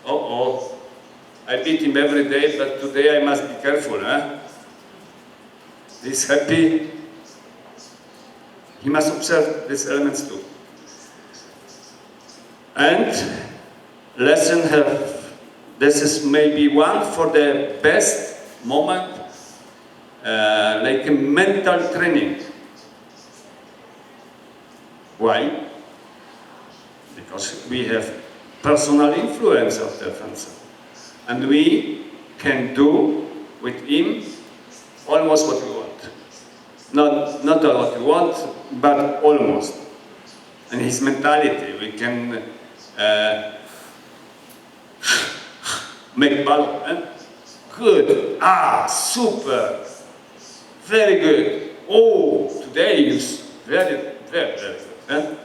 oh, I beat him every day, but today I must be careful, huh? He's happy. He must observe these elements too. And lesson have, this is maybe one for the best moment, like a mental training. Why? Because we have personal influence of the fencer. And we can do with him almost what we want. Not all what we want, but almost. And his mentality, we can make ball. Good. Ah, super. Very good. Oh, today is very, very, very good. Huh?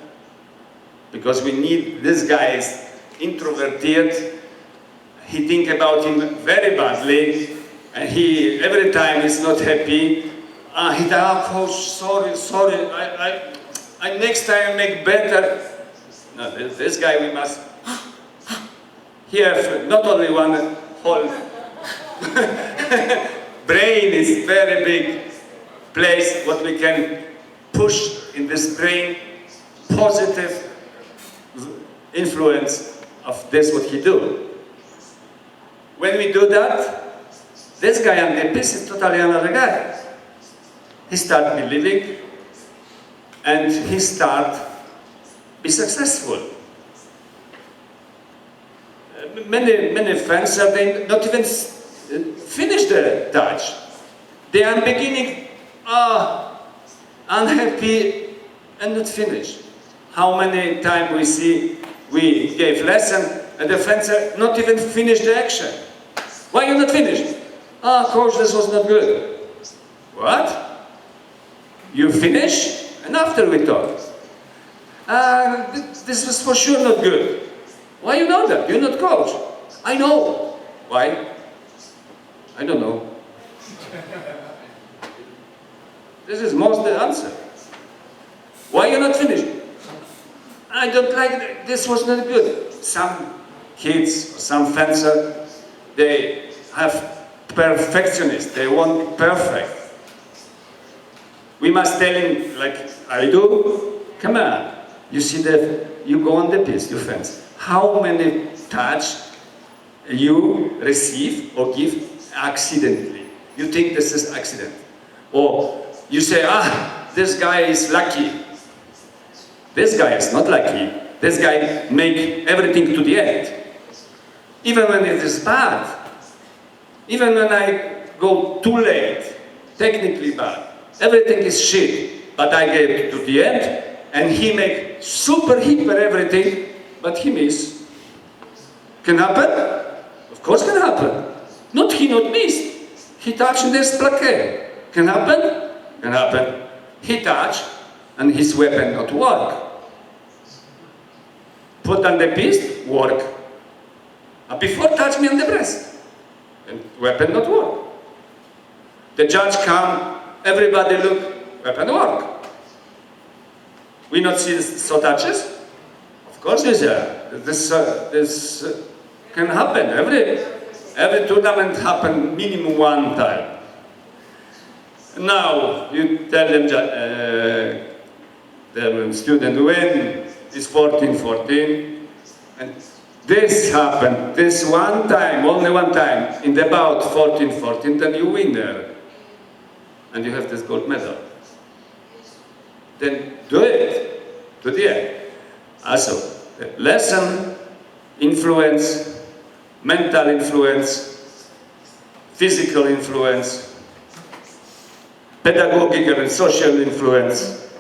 Because we need, this guy is introverted. He think about him very badly, and he every time is not happy. He said, "Oh, coach, sorry. I next time make better." No, this guy we must. He have not only one whole brain is very big place. What we can push in this brain, positive influence of this what he do. When we do that, this guy on the piece is totally another guy. He start believing, and he start be successful. Many fans they not even finish the touch. They are beginning unhappy and not finish. How many times we see we gave lesson and the fencer not even finish the action. Why you not finished? Coach, this was not good. What? You finish and after we talk. This was for sure not good. Why you know that? You're not coach. I know. Why? I don't know. This is most the answer. Why you not finished? I don't like it. This was not good. Some kids, some fencer, they have perfectionists. They want perfect. We must tell him, like I do, come on. You see that you go on the piece, you fence. How many touch you receive or give accidentally? You think this is accident. Or you say, this guy is lucky. This guy is not lucky. This guy make everything to the end. Even when it is bad. Even when I go too late, technically bad. Everything is shit, but I gave to the end, and he make super hyper everything, but he miss. Can happen? Of course can happen. Not he not missed. He touched this plaqué. Can happen? Can happen. He touched, and his weapon not work. Put on the piece, work. Before touch me on the breast, and weapon not work. The judge come, everybody look, weapon work. We not see so touches? Of course we see. This can happen. Every tournament happen minimum one time. Now you tell them the student when is 14-14, and this happened this one time, only one time, in the bout 14-14, then you win there, and you have this gold medal. Then do it to the end. Also, lesson, influence, mental influence, physical influence, pedagogical and social influence.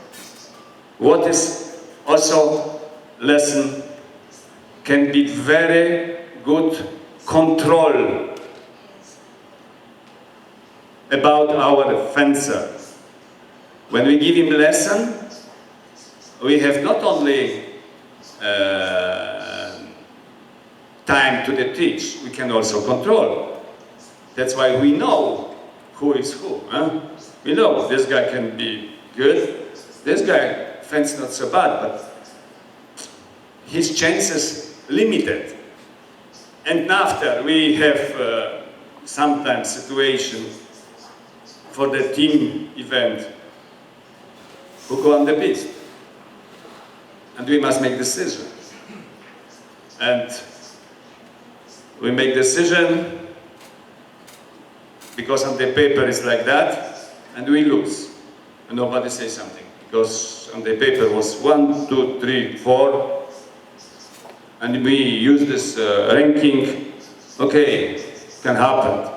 What is also lesson can be very good control about our fencer. When we give him lesson, we have not only time to the teach, we can also control. That's why we know who is who. Huh? We know this guy can be good, this guy fence not so bad, but his chances limited. And after, we have sometimes situation for the team event who go on the piste. And we must make decision. And we make decision because on the paper it's like that, and we lose. And nobody says something. Because on the paper was 1, 2, 3, 4, and we use this ranking. Okay, can happen.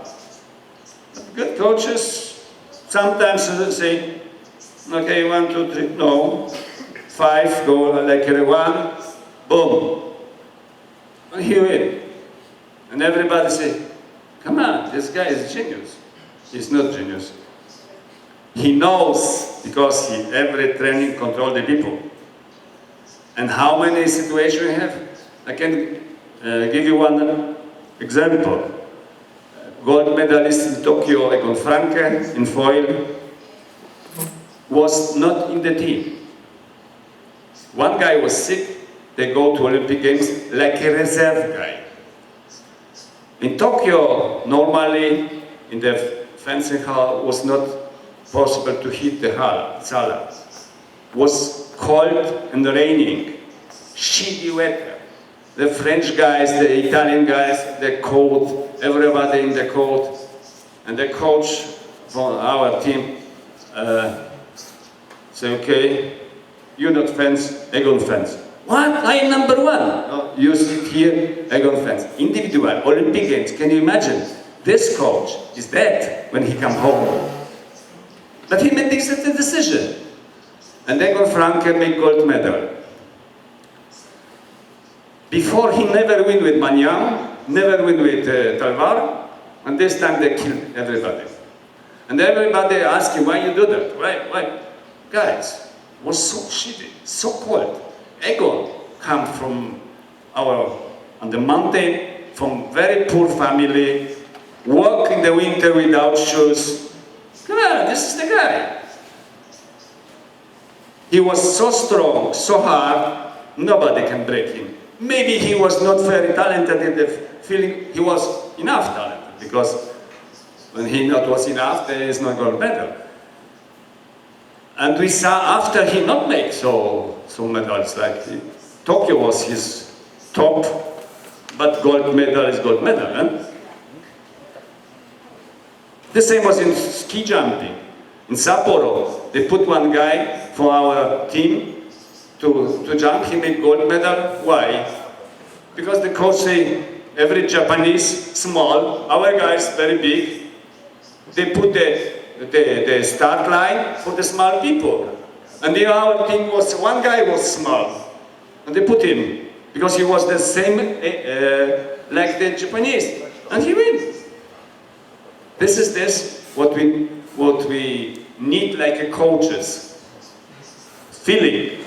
Good coaches sometimes say, okay, 1, 2, 3, no, 5, go like a 1, boom, and he win. And everybody say, come on, this guy is genius. He's not genius. He knows, because he every training control the people. And how many situations we have? I can give you one example. Gold medalist in Tokyo, Egon Franke, in foil, was not in the team. One guy was sick, they go to Olympic Games like a reserve guy. In Tokyo, normally, in the fencing hall, was not possible to hit the sala. Was cold and raining, shitty weather. The French guys, the Italian guys, the cold, everybody in the cold. And the coach for our team say, okay, you not fence, Egon fence. What? I am number 1. Oh, you sit here, Egon fence. Individual, Olympic Games, can you imagine? This coach is dead when he come home. But he made this decision. And Egon Franke made gold medal. Before he never win with Magnan, never win with Talvar, and this time they killed everybody. And everybody asked him, why you do that? Why? Guys, it was so shitty, so cold. Egon come from on the mountain, from very poor family, walk in the winter without shoes. Come on, this is the guy. He was so strong, so hard, nobody can break him. Maybe he was not very talented in the feeling, he was enough talented, because when he not was enough, there is no gold medal. And we saw after he not make so medals, like Tokyo was his top, but gold medal is gold medal. Eh? The same was in ski jumping. In Sapporo, they put one guy for our team to jump, he made gold medal. Why? Because the coach say, every Japanese small, our guys very big, they put the start line for the small people. And our team was, one guy was small, and they put him, because he was the same like the Japanese, and he win. This is what we need like a coaches. Feeling.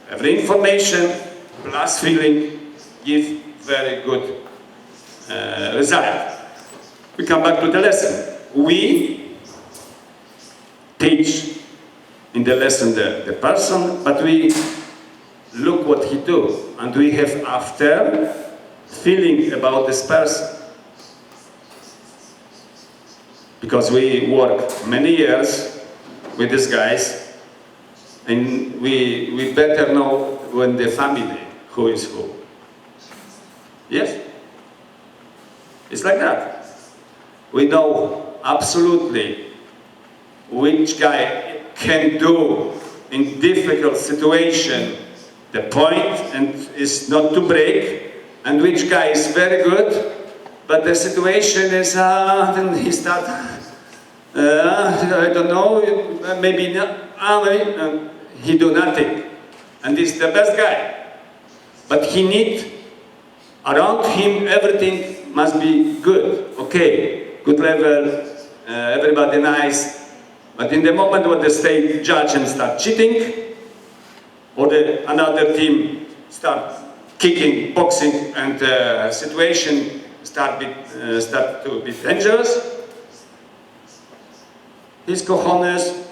Every information plus feeling give very good result. We come back to the lesson. We teach in the lesson the person, but we look what he do, and we have after feeling about this person. Because we work many years with these guys, and we better know when the family who is who. Yes? It's like that. We know absolutely which guy can do in difficult situation the point and is not to break, and which guy is very good, but the situation is, then he start, I don't know, maybe not, he do nothing, and he's the best guy. But he need, around him, everything must be good, okay, good level, everybody nice, but in the moment when the state judge and start cheating, or another team start kicking, boxing, and situation start to be dangerous, his cojones,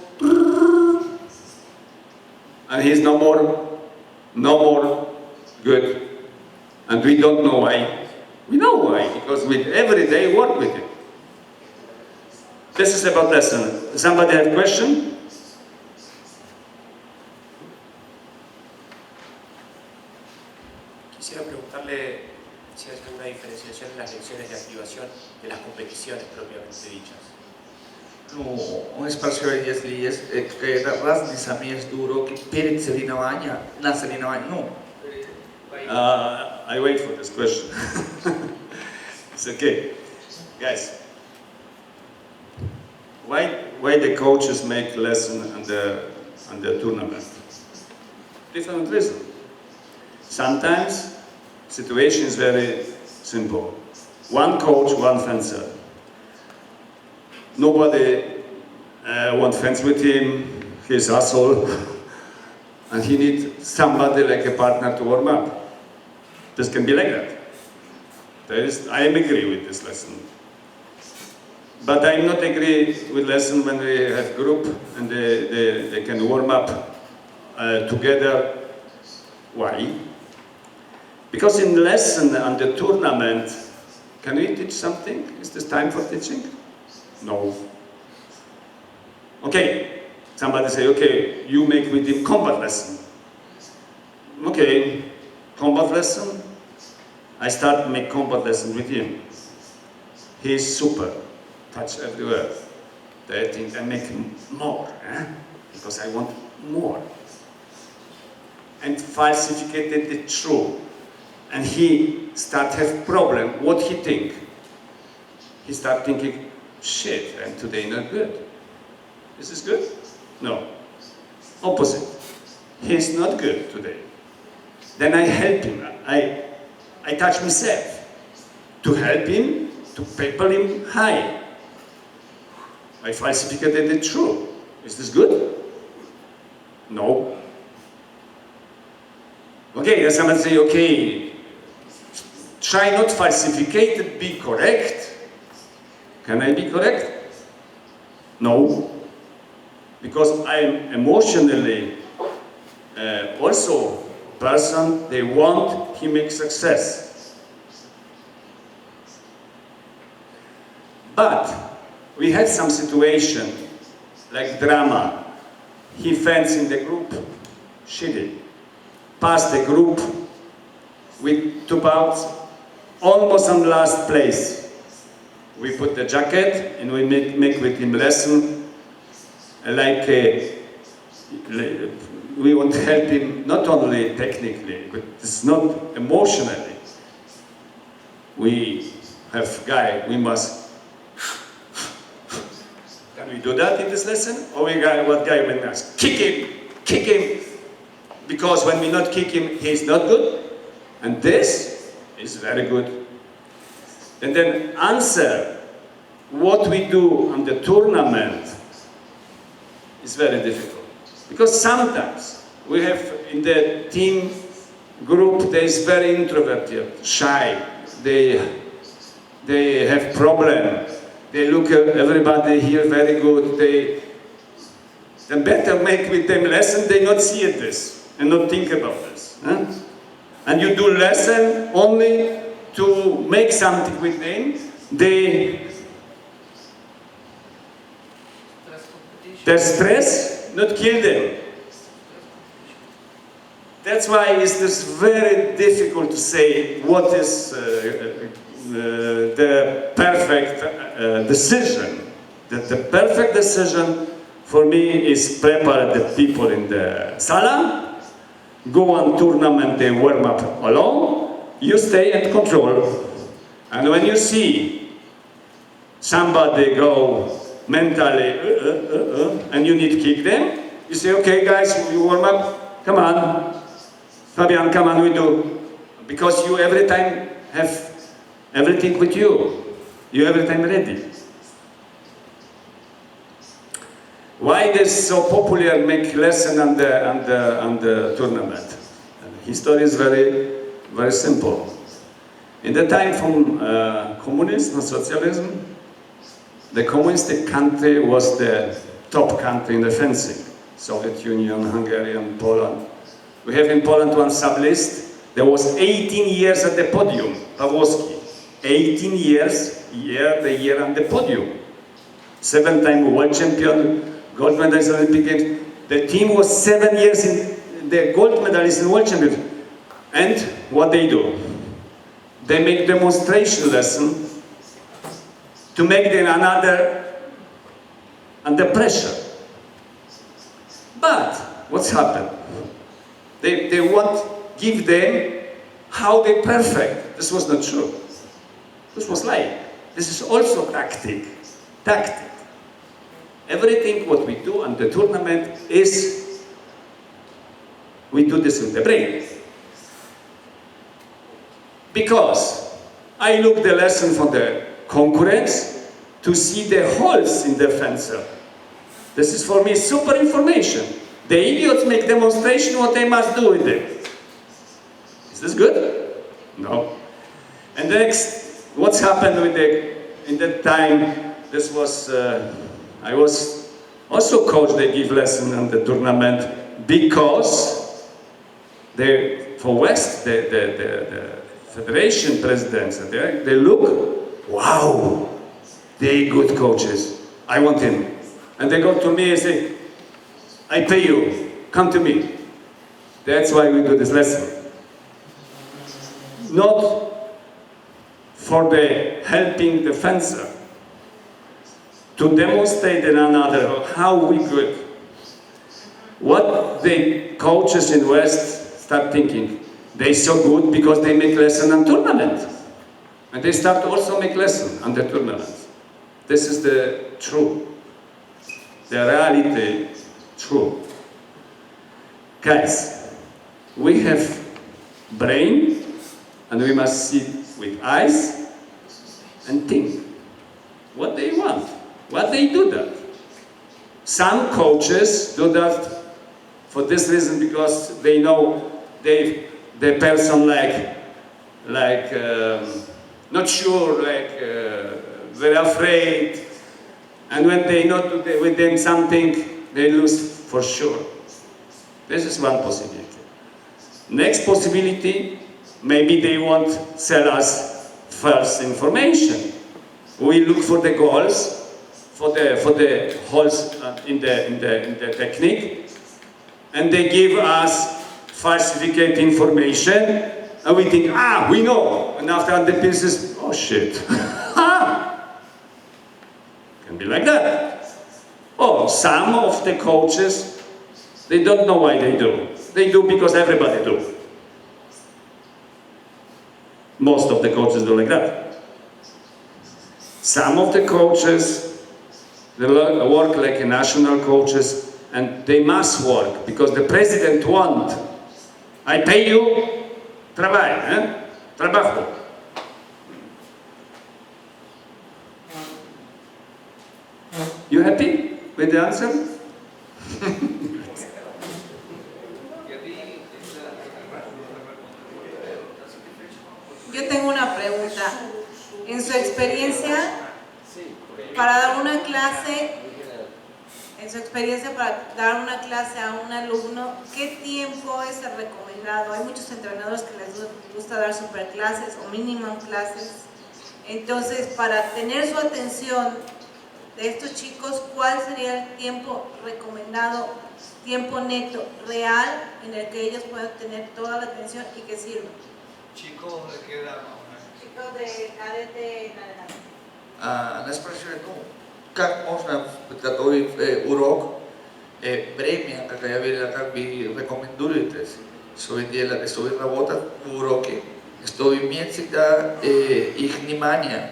and he's no more good. And we don't know why. We know why, because we every day work with it. This is about lesson. Somebody have question? Quisiera preguntarle si hay alguna diferenciación en las lecciones de activación de las competiciones propiamente dichas. No, спрашиваю, если есть какая-то разница между перед соревнованием, на соревновании, ну. I wait for this question. It's okay. Guys, why the coaches make lesson on the tournament? Different reason. Sometimes situation is very simple. One coach, one fencer. Nobody wants fence with him. He's asshole, and he needs somebody like a partner to warm up. This can be like that. I agree with this lesson. But I not agree with lesson when we have group and they can warm up together. Why? Because in lesson and the tournament, can we teach something? Is this time for teaching? No. Okay, somebody say, okay, you make with him combat lesson. Okay, combat lesson. I start make combat lesson with him. He's super, touch everywhere. I think I make more, because I want more. And falsificated the truth. And he start have problem. What he think? He start thinking, shit, I'm today not good. This is good? No. Opposite. He's not good today. Then I help him. I touch myself to help him, to propel him high. I falsificated the truth. Is this good? No. Okay, then somebody say, okay, try not falsificate it, be correct. Can I be correct? No. Because I'm emotionally also person, they want he make success. But we had some situation like drama. He fence in the group, shitty. Passed the group with 2 bouts, almost on last place. We put the jacket and we make with him lesson like we want to help him not only technically, but it's not emotionally. We have guy, we must. Can we do that in this lesson? Or we got what guy when us? Kick him, because when we not kick him, he's not good. And this is very good. And then answer what we do on the tournament is very difficult. Because sometimes we have in the team group, there is very introverted, shy. They have problem. They look at everybody here very good. They better make with them lesson. They not see it this and not think about this. Huh? And you do lesson only to make something with them. Their stress not kill them. That's why it's this very difficult to say what is the perfect decision. The perfect decision for me is prepare the people in the sala, go on tournament, they warm up alone, you stay and control. And when you see somebody go mentally, and you need to kick them, you say, okay guys, you warm up, come on. Fabian, come on, we do. Because you every time have everything with you. You every time ready. Why this so popular make lesson on the tournament? History is very, very simple. In the time from communism and socialism, the communist country was the top country in the fencing. Soviet Union, Hungary, and Poland. We have in Poland one sublist. There was 18 years at the podium, Pawłowski. 18 years, the year on the podium. 7-time world champion, gold medalist in Olympic Games. The team was 7 years in the gold medalist and world champion. And what they do? They make demonstration lesson to make them another under pressure. But what's happened? They want give them how they perfect. This was not true. This was lying. This is also tactic. Tactic. Everything what we do on the tournament is we do this with the brain. Because I look the lesson for the concurrents to see the holes in the fencer. This is for me super information. The idiots make demonstration what they must do with it. Is this good? No. And next, what's happened with in that time, this was, I was also coach, they give lesson on the tournament because for West, the federation presidents, they look, wow, they good coaches. I want him. And they go to me and say, I pay you, come to me. That's why we do this lesson. Not for the helping the fencer, to demonstrate in another how we good. What the coaches in West start thinking, they so good because they make lesson on tournament. And they start to also make lesson on the tournament. This is the truth. The reality, true. Guys, we have brain and we must sit with eyes and think what they want, what they do that. Some coaches do that for this reason because they know the person not sure, very afraid, and when they not do with them something, they lose for sure. This is one possibility. Next possibility, maybe they won't sell us false information. We look for the goals, for the holes in the technique, and they give us falsificate information, and we think, we know, and after the pieces, oh shit. Can be like that. Oh, some of the coaches, they don't know why they do. They do because everybody do. Most of the coaches do like that. Some of the coaches, they work like national coaches, and they must work because the president wants. I pay you, trabajo. You happy with the answer? Yo tengo una pregunta. En su experiencia, para dar una clase, a un alumno, ¿qué tiempo es el recomendado? Hay muchos entrenadores que les gusta dar superclases o minimum clases. Entonces, para tener su atención de estos chicos, ¿cuál sería el tiempo recomendado, tiempo neto, real, en el que ellos puedan tener toda la atención y que sirva? Chicos de qué edad más o menos? Chicos de cadete en adelante. На спрашивает, как можно подготовить урок, время, как я говорил, как вы рекомендуете чтобы работать в уроке, чтобы иметь всегда их внимание,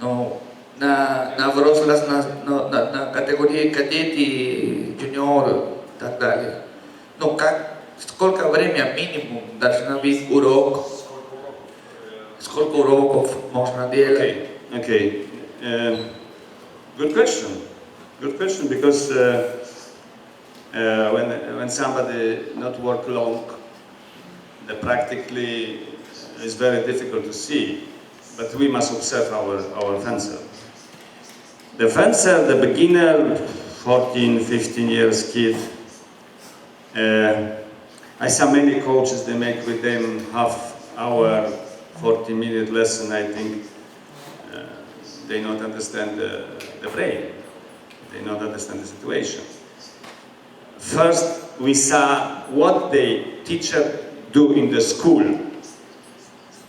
но на взрослых, на категории кадеты, юниоры и так далее. Но сколько времени минимум должен быть урок, сколько уроков можно делать? Okay. Good question. Good question, because when somebody not work long, practically is very difficult to see. But we must observe our fencer. The fencer, the beginner, 14, 15 years kid. I saw many coaches. They make with them half hour, 40-minute lesson. I think they not understand the brain. They not understand the situation. First, we saw what the teacher do in the school.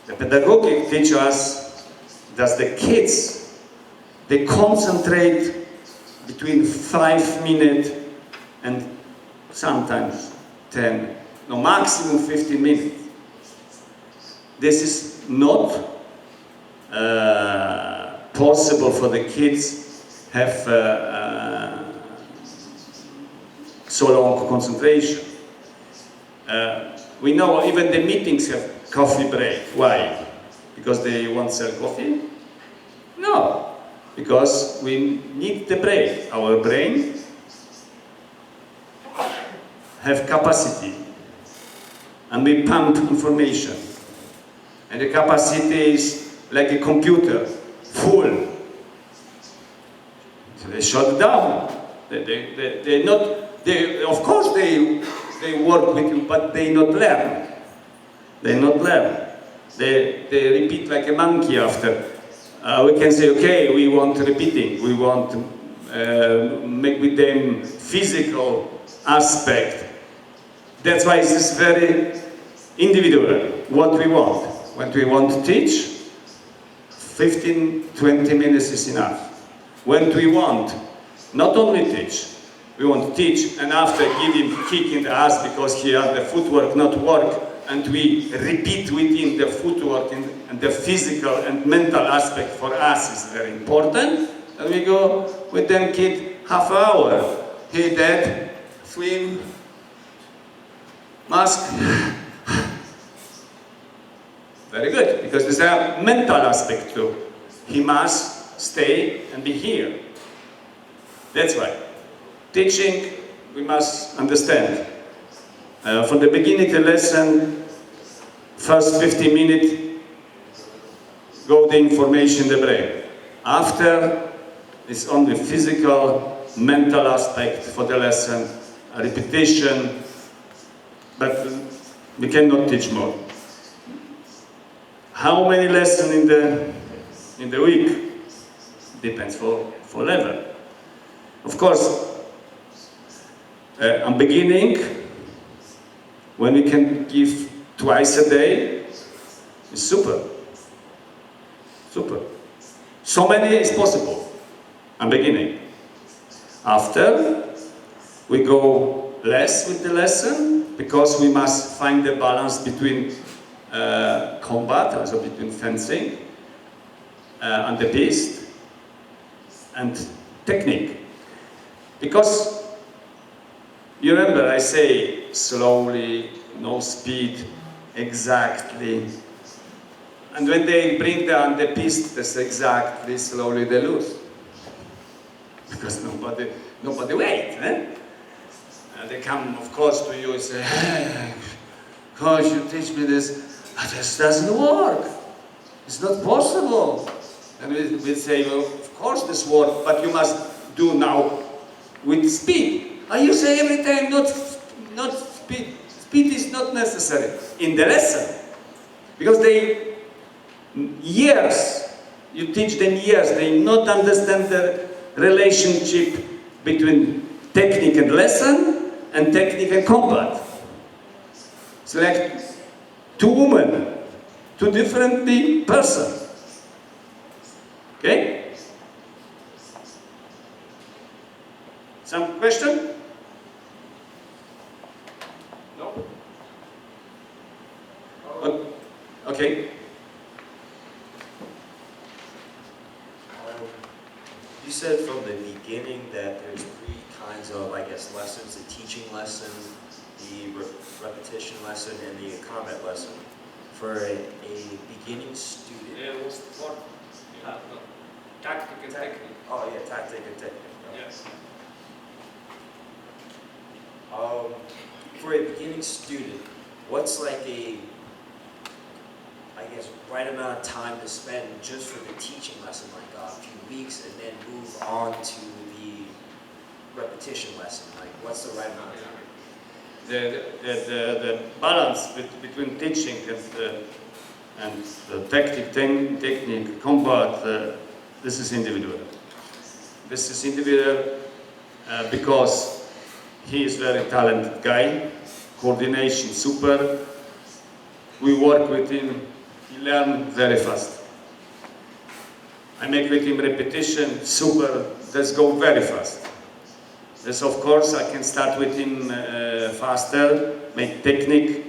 The pedagogic teach us that the kids, they concentrate between 5 minutes and sometimes 10, no, maximum 15 minutes. This is not possible for the kids have so long concentration. We know even the meetings have coffee break. Why? Because they want to sell coffee? No, because we need the break. Our brain have capacity, and we pump information. And the capacity is like a computer, full. So they shut down. Of course they work with you, but they not learn. They not learn. They repeat like a monkey after. We can say, okay, we want repeating. We want to make with them physical aspect. That's why it's very individual, what we want. When we want to teach, 15, 20 minutes is enough. When we want, not only teach, we want to teach and after give him kick in the ass because he has the footwork not work, and we repeat within the footwork and the physical and mental aspect for us is very important. And we go with them kid half hour. He dead, swim, mask. Very good, because there's a mental aspect too. He must stay and be here. That's why. Teaching, we must understand. From the beginning of the lesson, first 50 minutes, go the information in the brain. After, it's only physical, mental aspect for the lesson, a repetition, but we cannot teach more. How many lessons in the week? Depends for level. Of course, I'm beginning, when we can give twice a day, it's super. Super. So many is possible. I'm beginning. After, we go less with the lesson, because we must find the balance between combat, also between fencing and the piste, and technique. Because you remember I say slowly, no speed, exactly. And when they bring down the piste, that's exactly slowly they lose. Because nobody wait. They come, of course, to you and say, hey, coach, you teach me this. This doesn't work. It's not possible. And we say, well, of course this works, but you must do now with speed. And you say every time, not speed. Speed is not necessary in the lesson. Because years, you teach them years, they not understand the relationship between technique and lesson and technique and combat. It's like two women, two different persons. Okay? Some question? No? Okay. You said from the beginning that there's 3 kinds of, I guess, lessons: the teaching lesson, the repetition lesson, and the combat lesson. For a beginning student. Yeah, what's the part? Tactic and technique. Oh yeah, tactic and technique. Yes. For a beginning student, what's like a, I guess, right amount of time to spend just for the teaching lesson, like a few weeks, and then move on to the repetition lesson? Like, what's the right amount of time? The balance between teaching and And the technique, combat, this is individual. This is individual because he is very talented guy, coordination super. We work with him, he learns very fast. I make with him repetition, super, let's go very fast. Yes, of course, I can start with him faster, make technique.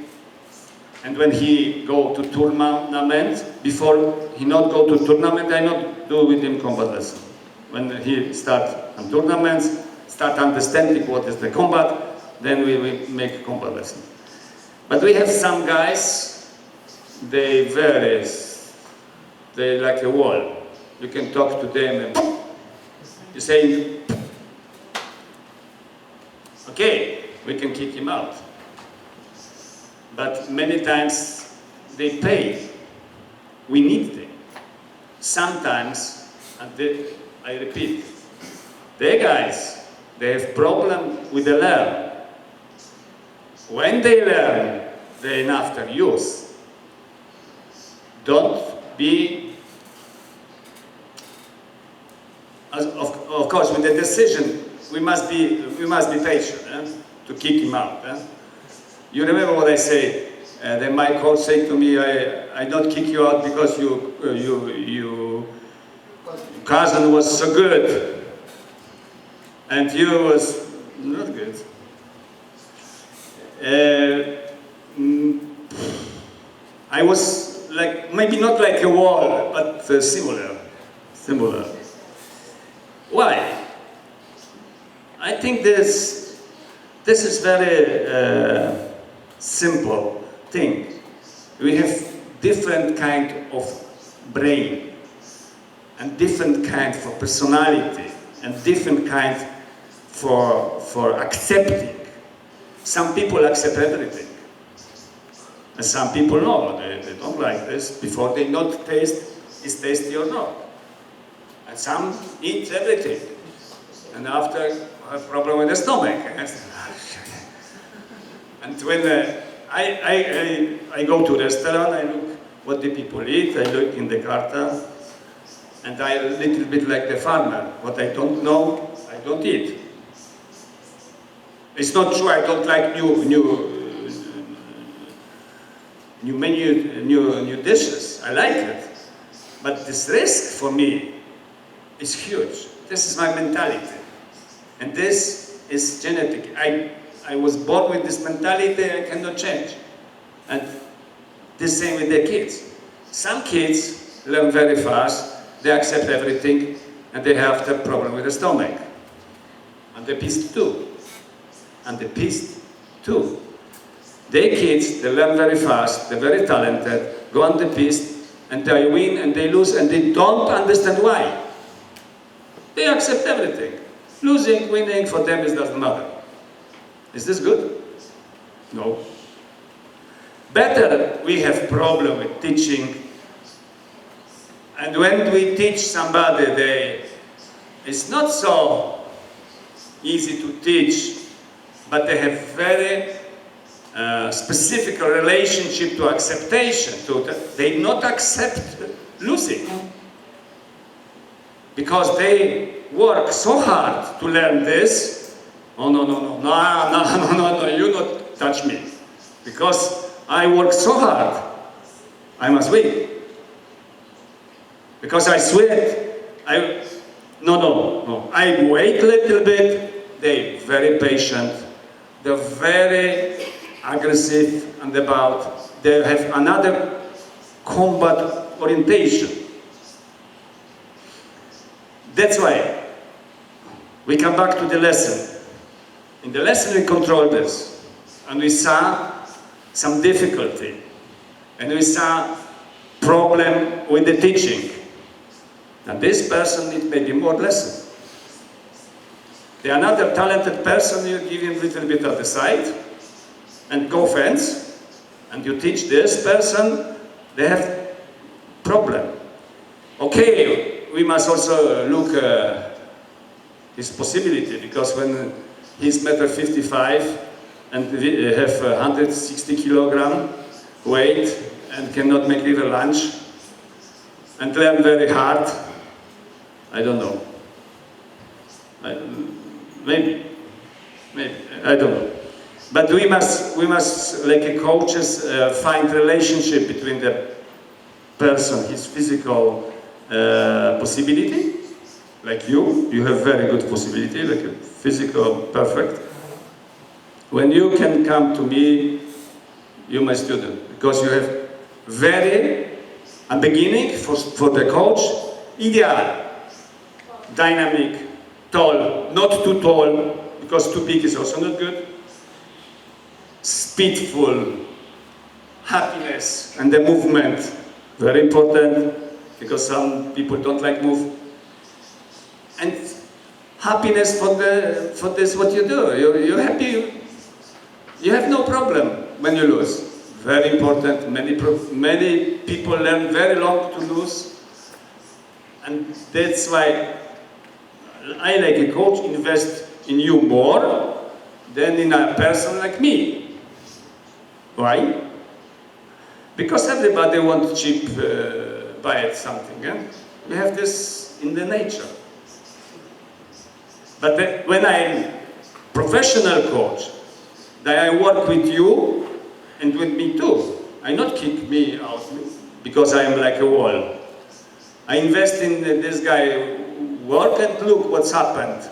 And when he go to tournament, before he not go to tournament, I not do with him combat lesson. When he start on tournaments, start understanding what is the combat, then we make combat lesson. But we have some guys, they like a wall. You can talk to them and you say, okay, we can kick him out. But many times they pay. We need them. Sometimes, and I repeat, the guys, they have problem with the learn. When they learn, they after use. Don't be, of course, with the decision, we must be patient to kick him out. You remember what I say? Then my coach said to me, I don't kick you out because your cousin was so good and you was not good. I was like, maybe not like a wall, but similar. Why? I think this is very simple thing. We have different kind of brain and different kind for personality and different kind for accepting. Some people accept everything and some people no, they don't like this before they not taste is tasty or not. And some eat everything and after have problem with the stomach. And when I go to restaurant, I look what the people eat, I look in the carta, and I a little bit like the farmer. What I don't know, I don't eat. It's not true I don't like new menu, new dishes. I like it. But this risk for me is huge. This is my mentality. And this is genetic. I was born with this mentality, I cannot change. And the same with the kids. Some kids learn very fast, they accept everything, and they have the problem with the stomach. And the piste too. They kids, they learn very fast, they're very talented, go on the piste, and they win and they lose, and they don't understand why. They accept everything. Losing, winning, for them it doesn't matter. Is this good? No. Better we have problem with teaching, and when we teach somebody, it's not so easy to teach, but they have very specific relationship to acceptation. They not accept losing because they work so hard to learn this. Oh no, you not touch me. Because I work so hard, I must win. Because I sweat, no. I wait a little bit, they very patient, they're very aggressive and they have another combat orientation. That's why we come back to the lesson. In the lesson we control this, and we saw some difficulty, and we saw problem with the teaching. And this person needs maybe more lesson. The another talented person, you give him a little bit at the side, and go fence, and you teach this person, they have problem. Okay, we must also look his possibility, because when he's 1.55 m and have 160 kilogram weight, and cannot make even lunch and learn very hard. I don't know. Maybe, I don't know. But we must, like a coaches, find relationship between the person, his physical possibility, like you have very good possibility, like a physical perfect. When you can come to me, you my student, because you have very, a beginning for the coach, ideal, dynamic, tall, not too tall, because too big is also not good. Speedful, happiness, and the movement, very important, because some people don't like move. And happiness for this what you do. You're happy, you have no problem when you lose. Very important, many people learn very long to lose. And that's why I, like a coach, invest in you more than in a person like me. Why? Because everybody wants cheap buy something. Eh? We have this in the nature. But when I'm professional coach, that I work with you and with me too. I not kick me out because I am like a wall. I invest in this guy, work and look what's happened.